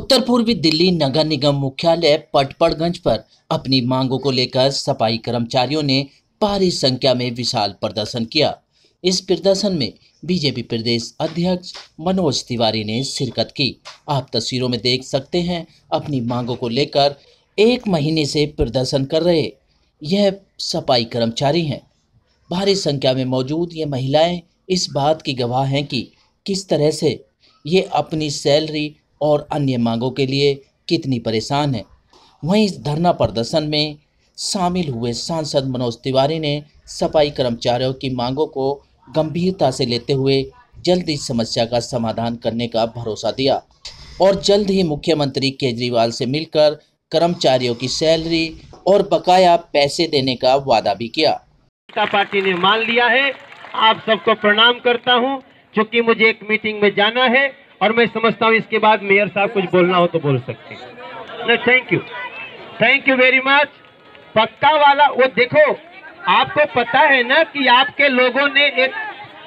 उत्तर पूर्वी दिल्ली नगर निगम मुख्यालय पटपड़गंज पर अपनी मांगों को लेकर सफाई कर्मचारियों ने भारी संख्या में विशाल प्रदर्शन किया। इस प्रदर्शन में बीजेपी प्रदेश अध्यक्ष मनोज तिवारी ने शिरकत की। आप तस्वीरों में देख सकते हैं, अपनी मांगों को लेकर एक महीने से प्रदर्शन कर रहे यह सफाई कर्मचारी हैं। भारी संख्या में मौजूद ये महिलाएं इस बात की गवाह हैं कि किस तरह से ये अपनी सैलरी और अन्य मांगों के लिए कितनी परेशान है। वहीं इस धरना प्रदर्शन में शामिल हुए सांसद मनोज तिवारी ने सफाई कर्मचारियों की मांगों को गंभीरता से लेते हुए जल्द इस समस्या का समाधान करने का भरोसा दिया और जल्द ही मुख्यमंत्री केजरीवाल से मिलकर कर्मचारियों की सैलरी और बकाया पैसे देने का वादा भी किया। जनता पार्टी ने मान लिया है। आप सबको प्रणाम करता हूं, क्योंकि मुझे एक मीटिंग में जाना है और मैं समझता हूं इसके बाद मेयर साहब कुछ बोलना हो तो बोल सकते हैं। Thank you very much. पक्का वाला वो देखो, आपको पता है ना कि आपके लोगों ने एक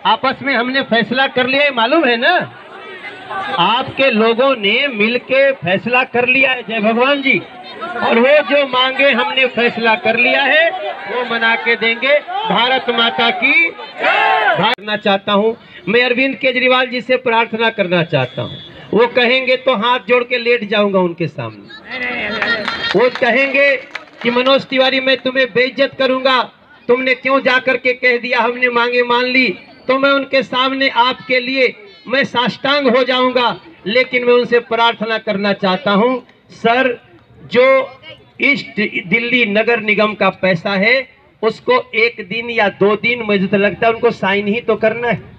आपस में हमने फैसला कर लिया है, मालूम है ना? आपके लोगों ने मिलके फैसला कर लिया है, जय भगवान जी। और वो जो मांगे हमने फैसला कर लिया है वो मना के देंगे। भारत माता की करना चाहता हूँ। मैं अरविंद केजरीवाल जी से प्रार्थना करना चाहता हूँ। वो कहेंगे तो हाथ जोड़ के लेट जाऊंगा उनके सामने। वो कहेंगे कि मनोज तिवारी मैं तुम्हें बेइज्जत करूंगा, तुमने क्यों जाकर के कह दिया, हमने मांगे मान ली, तो मैं उनके सामने आपके लिए मैं साष्टांग हो जाऊंगा। लेकिन मैं उनसे प्रार्थना करना चाहता हूं, सर, जो ईस्ट दिल्ली नगर निगम का पैसा है उसको एक दिन या 2 दिन मुझे तो लगता है उनको साइन ही तो करना है।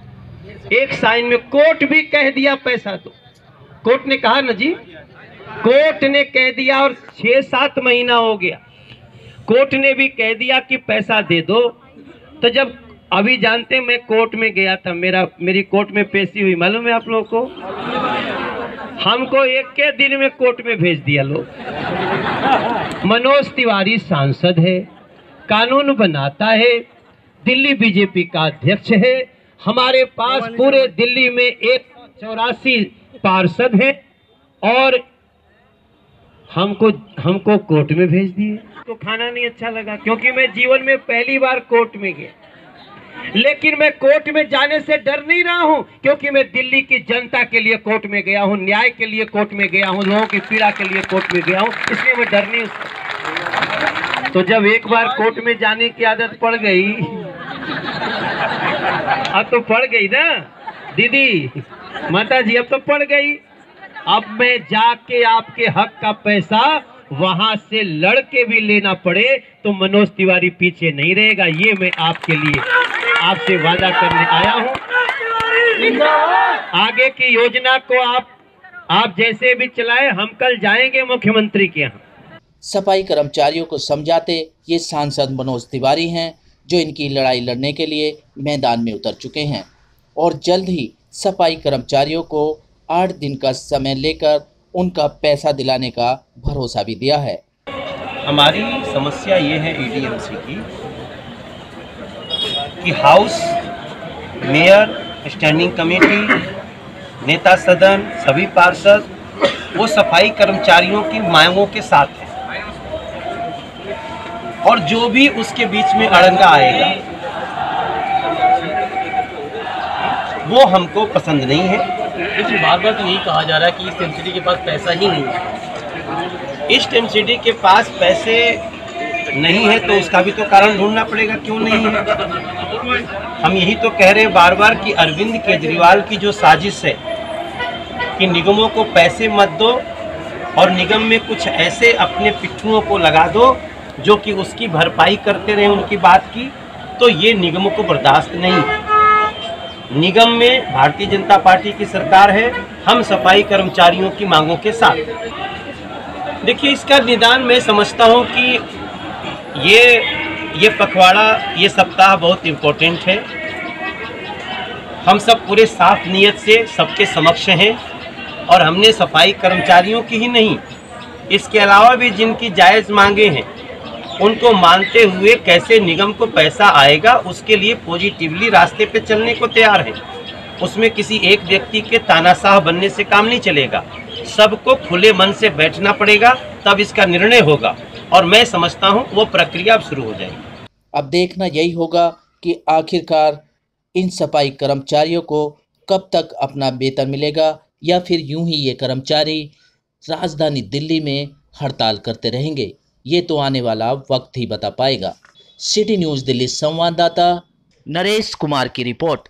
एक साइन में कोर्ट भी कह दिया पैसा दो, कोर्ट ने कहा ना जी, कोर्ट ने कह दिया और 6-7 महीना हो गया, कोर्ट ने भी कह दिया कि पैसा दे दो। तो जब अभी जानते मैं कोर्ट में गया था, मेरी कोर्ट में पेशी हुई, मालूम है आप लोगों को? हमको एक के दिन में कोर्ट में भेज दिया लोग। मनोज तिवारी सांसद है, कानून बनाता है, दिल्ली बीजेपी का अध्यक्ष है, हमारे पास पूरे दिल्ली में 184 पार्षद हैं और हमको कोर्ट में भेज दिए। तो खाना नहीं अच्छा लगा, क्योंकि मैं जीवन में पहली बार कोर्ट में गया। लेकिन मैं कोर्ट में जाने से डर नहीं रहा हूं, क्योंकि मैं दिल्ली की जनता के लिए कोर्ट में गया हूं, न्याय के लिए कोर्ट में गया हूं, लोगों की पीड़ा के लिए कोर्ट में गया हूं, इसलिए मैं डर नहीं हूं। तो जब एक बार कोर्ट में जाने की आदत पड़ गई, अब तो पड़ गई ना दीदी, माता जी, अब तो पड़ गई। अब मैं जाके आपके हक का पैसा वहां से लड़के भी लेना पड़े तो मनोज तिवारी पीछे नहीं रहेगा। ये मैं आपके लिए आपसे वादा करने आया हूं। आगे की योजना को आप जैसे भी चलाए, हम कल जाएंगे मुख्यमंत्री के यहाँ। सफाई कर्मचारियों को समझाते ये सांसद मनोज तिवारी हैं, जो इनकी लड़ाई लड़ने के लिए मैदान में उतर चुके हैं और जल्द ही सफाई कर्मचारियों को 8 दिन का समय लेकर उनका पैसा दिलाने का भरोसा भी दिया है। हमारी समस्या ये है एडीएमसी की कि हाउस, मेयर, स्टैंडिंग कमेटी, नेता सदन, सभी पार्षद वो सफाई कर्मचारियों की मांगों के साथ हैं और जो भी उसके बीच में अड़ंगा आएगा वो हमको पसंद नहीं है। लेकिन बार बार तो यही कहा जा रहा है कि ईस्ट एमसीडी के पास पैसा ही नहीं है। ईस्ट एमसीडी के पास पैसे नहीं है तो उसका भी तो कारण ढूंढना पड़ेगा, क्यों नहीं है। हम यही तो कह रहे हैं बार बार कि अरविंद केजरीवाल की जो साजिश है कि निगमों को पैसे मत दो और निगम में कुछ ऐसे अपने पिट्ठुओं को लगा दो जो कि उसकी भरपाई करते रहे उनकी बात की, तो ये निगमों को बर्दाश्त नहीं। निगम में भारतीय जनता पार्टी की सरकार है, हम सफाई कर्मचारियों की मांगों के साथ। देखिए, इसका निदान मैं समझता हूं कि ये पखवाड़ा, ये सप्ताह बहुत इम्पोर्टेंट है। हम सब पूरे साफ नियत से सबके समक्ष हैं और हमने सफाई कर्मचारियों की ही नहीं, इसके अलावा भी जिनकी जायज़ मांगे हैं उनको मानते हुए कैसे निगम को पैसा आएगा उसके लिए पॉजिटिवली रास्ते पे चलने को तैयार है। उसमें किसी एक व्यक्ति के तानाशाह बनने से काम नहीं चलेगा। सबको खुले मन से बैठना पड़ेगा, तब इसका निर्णय होगा और मैं समझता हूं वो प्रक्रिया अब शुरू हो जाएगी। अब देखना यही होगा कि आखिरकार इन सफाई कर्मचारियों को कब तक अपना वेतन मिलेगा या फिर यूं ही ये कर्मचारी राजधानी दिल्ली में हड़ताल करते रहेंगे। ये तो आने वाला वक्त ही बता पाएगा। सिटी न्यूज़ दिल्ली संवाददाता नरेश कुमार की रिपोर्ट।